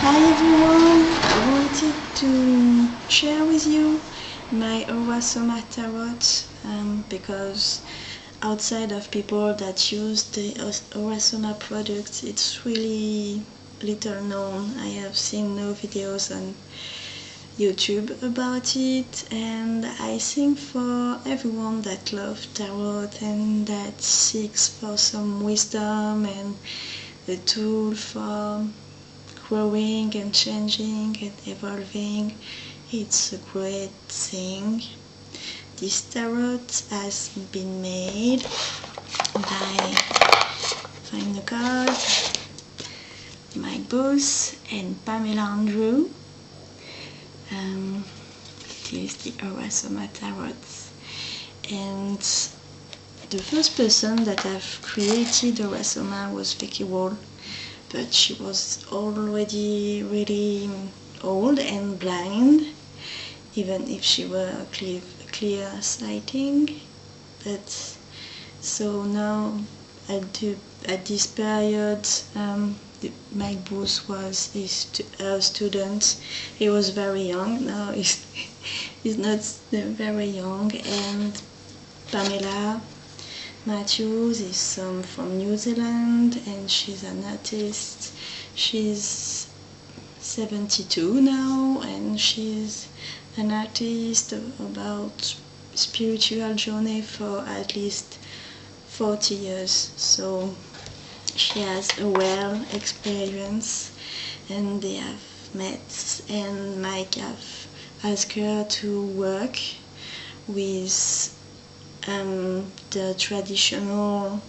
Hi everyone, I wanted to share with you my Aura-Soma tarot because outside of people that use the Aura-Soma products, it's really little known. I have seen no videos on YouTube about it, and I think for everyone that loves tarot and that seeks for some wisdom and a tool for growing and changing and evolving, it's a great thing. This tarot has been made by Find the Card, Mike Booth and Pamela Andrew. It is the Aura-Soma tarot, and the first person that I've created Aura-Soma was Vicky Wall, but she was already really old and blind, even if she were clear sighting. But so now at this period, Mike Booth was a student. He was very young. Now he's not very young. And Pamela Matthews is from New Zealand, and she's an artist. She's 72 now, and she's an artist about spiritual journey for at least 40 years. So she has a well experience, and they have met, and Mike have asked her to work with the traditional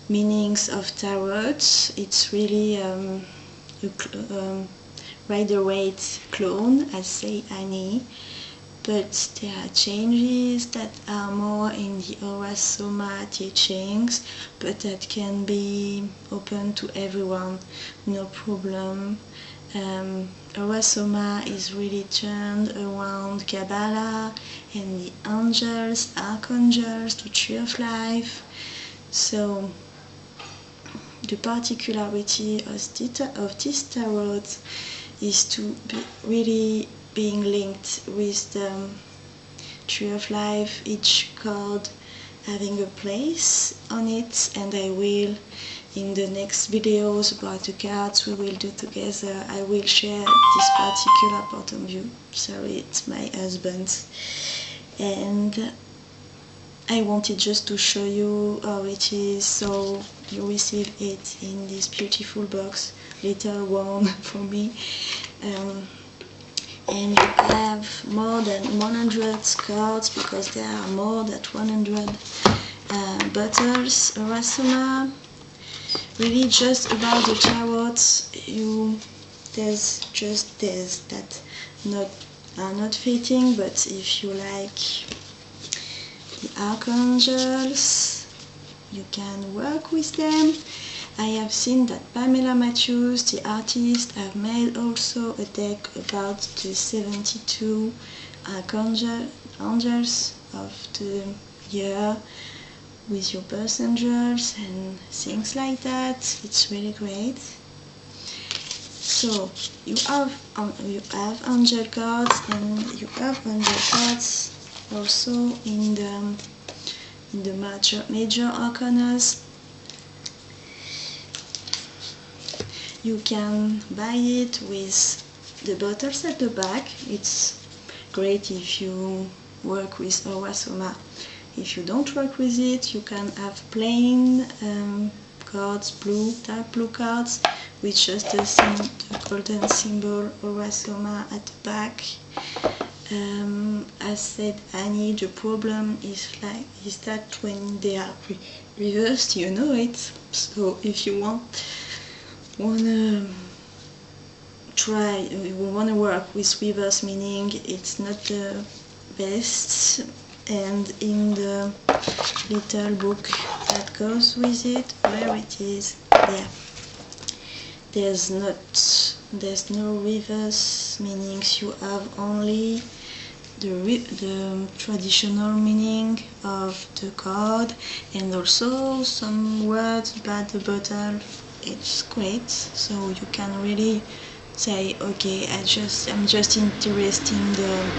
meanings of tarot. It's really a Rider-Waite clone, as say Anni, but there are changes that are more in the Aura-Soma teachings, but that can be open to everyone, no problem. Aura-Soma is really turned around Kabbalah and the angels, archangels, the tree of life. So the particularity of this tarot is to be really being linked with the tree of life, each card having a place on it, and I will, in the next videos about the cards we will do together, I will share this particular point of view. Sorry, it's my husband's. And I wanted just to show you how it is, so you receive it in this beautiful box, little one for me. And you have more than 100 cards, because there are more than 100 bottles. Aura-Soma, really just about the tarot, there's that are not fitting, but if you like the archangels, you can work with them. I have seen that Pamela Matthews, the artist, have made also a deck about the 72 angels of the year with your birth angels and things like that. It's really great. So you have angel cards, and you have angel cards also in the major arcanas. You can buy it with the bottles at the back. It's great if you work with Aura-Soma. If you don't work with it, you can have plain cards, dark blue cards, with just the golden symbol Aura-Soma at the back. As said Annie, the problem is that when they are reversed, you know it. So if you wanna work with reverse meaning, it's not the best. And in the little book that goes with it, where it is there, there's no reverse meanings. You have only the traditional meaning of the card, and also some words about the bottle. It's great, so you can really say, okay, I'm just interested in the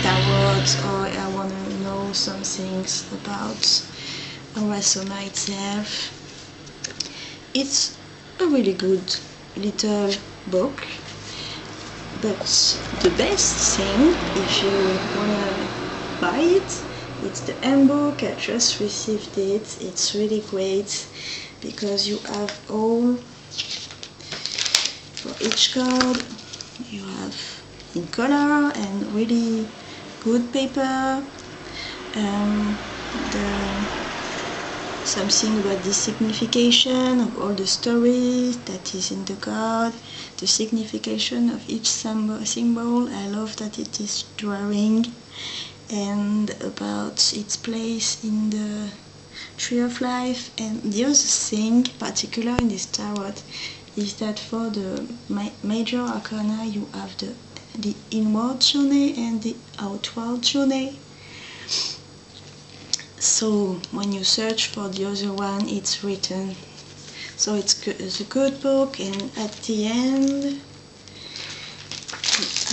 tarot, or I want to know some things about Aura-Soma itself. It's a really good little book, but the best thing, if you wanna buy it, it's the handbook. I just received it. It's really great because you have all, for each card you have in color and really good paper, something about the signification of all the stories that is in the card, the signification of each symbol. I love that it is drawing, and about its place in the tree of life. And the other thing particular in this tarot is that for the major arcana you have the inward journey and the outward journey. So when you search for the other one, it's written. So it's a good book, and at the end we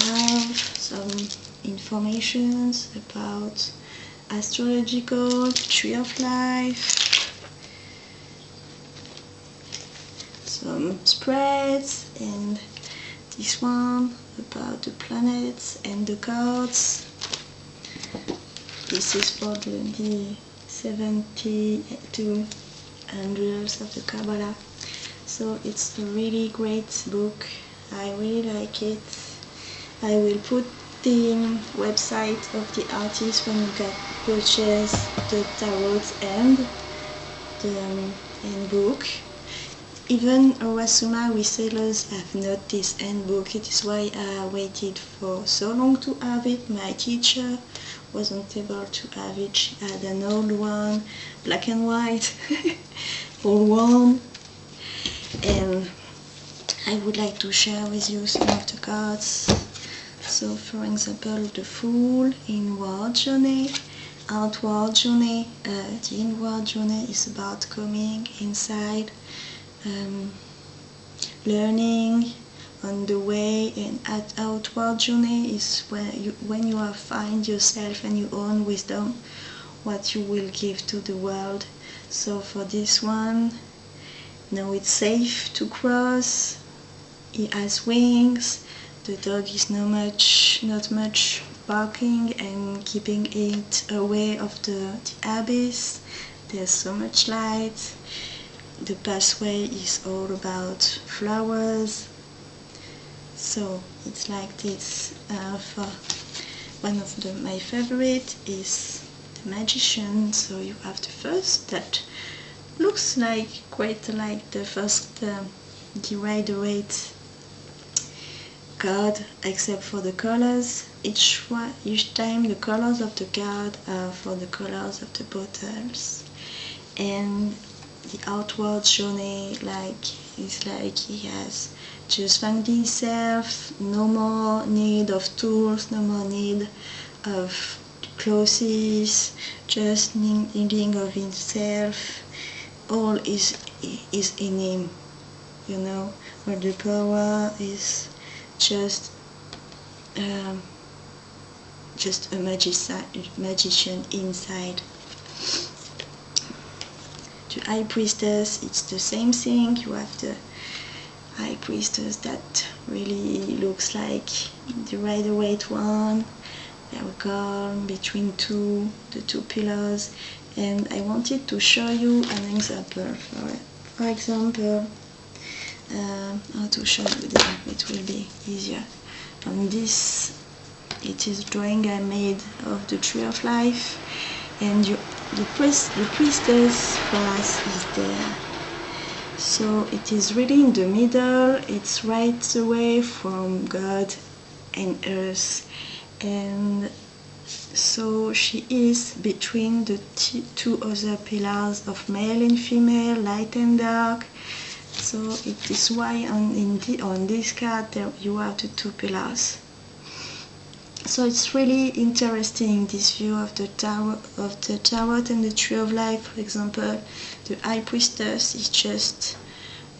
have some informations about astrological, tree of life, some spreads, and this one about the planets and the cards. This is for the 70 to 100s of the Kabbalah. So it's a really great book. I really like it. I will put the website of the artist when you can purchase the tarot and the handbook. Even Aura-Soma resellers have not this handbook. It is why I waited for so long to have it. My teacher wasn't able to have it. She had an old one, black and white, old one. And I would like to share with you some of the cards. So for example, the Fool, inward journey, outward journey. The inward journey is about coming inside, learning on the way, and at outward journey is when you have find yourself and your own wisdom, what you will give to the world. So for this one, now it's safe to cross. He has wings. The dog is not much barking and keeping it away of the abyss. There's so much light. The pathway is all about flowers. So it's like this. For one of my favorite is the Magician. So you have the first that looks like quite like the first, the Rider-Waite card, except for the colors. Each time the colors of the card are for the colors of the bottles. And the outward journey is like he has just found himself, no more need of tools, no more need of clothes, just needing of himself. All is in him, you know, where the power is just a magician inside. The High Priestess, it's the same thing. You have the High Priestess that really looks like the Rider-Waite one, very calm between the two pillars. And I wanted to show you an example. For example, how to show you that it will be easier. On this, it is drawing I made of the Tree of Life, and the priestess for us is there. So it is really in the middle. It's right away from God and earth, and so she is between the two other pillars of male and female, light and dark. So it is why on this card you have the two pillars. So it's really interesting, this view of the tarot and the Tree of Life. For example, the High Priestess is just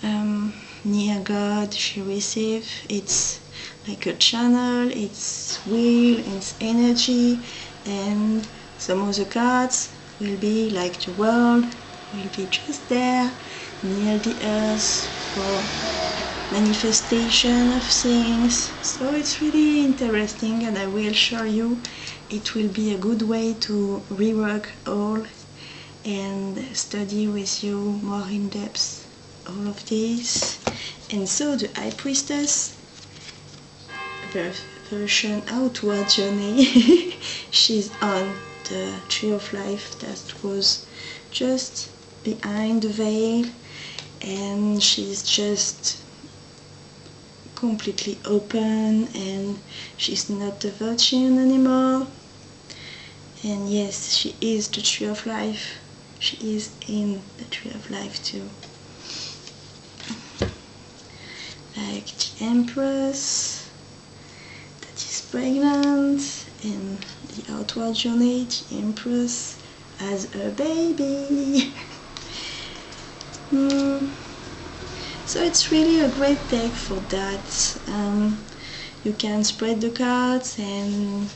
near God she receives. It's like a channel, it's will, it's energy, and some of the cards will be like the world, will be just there, near the earth, for manifestation of things. So it's really interesting, and I will show you. It will be a good way to rework all and study with you more in depth all of this. And so the High Priestess version outward journey, she's on the Tree of Life that was just behind the veil, and she's just completely open, and she's not a virgin anymore. And yes, she is the Tree of Life. She is in the Tree of Life too. Like the Empress that is pregnant, and the outward journey, the Empress as a baby. So it's really a great deck for that. You can spread the cards and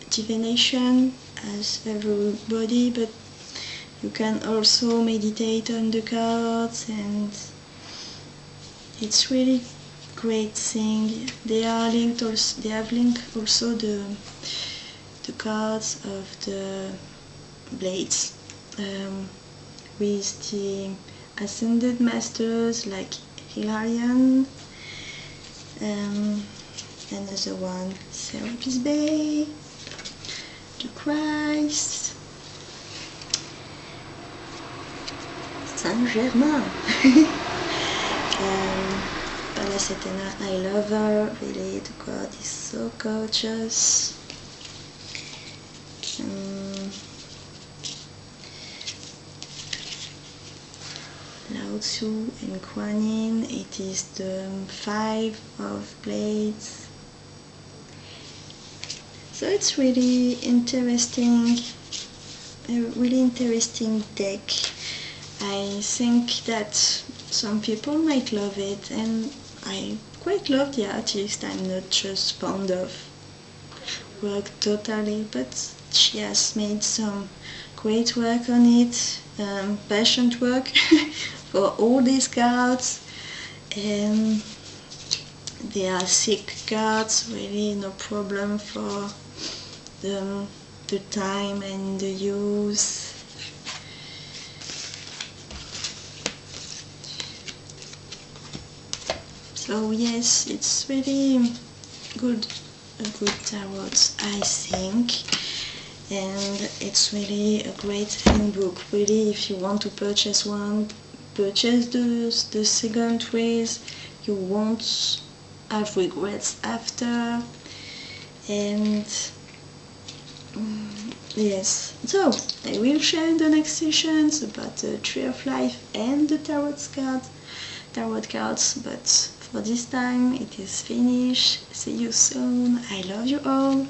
divination as everybody, but you can also meditate on the cards, and it's really great thing. They have linked also the cards of the blades with the ascended masters like Hilarion, another one, Serapis Bay, the Christ, Saint Germain. Pallas Athena, I love her, really, the god is so gorgeous. Lao Tzu and Kuan Yin, it is the 5 of blades. So it's really interesting, a really interesting deck. I think that some people might love it, and I quite love the artist. I'm not just fond of work totally, but she has made some great work on it, patient work for all these cards, and they are thick cards, really no problem for the time and the use. So yes, it's really good, a good tarot, I think, and it's really a great handbook. Really, if you want to purchase one, purchase the second with. You won't have regrets after. And yes, so I will share in the next sessions about the Tree of Life and the tarot cards, but for this time it is finished. See you soon. I love you all.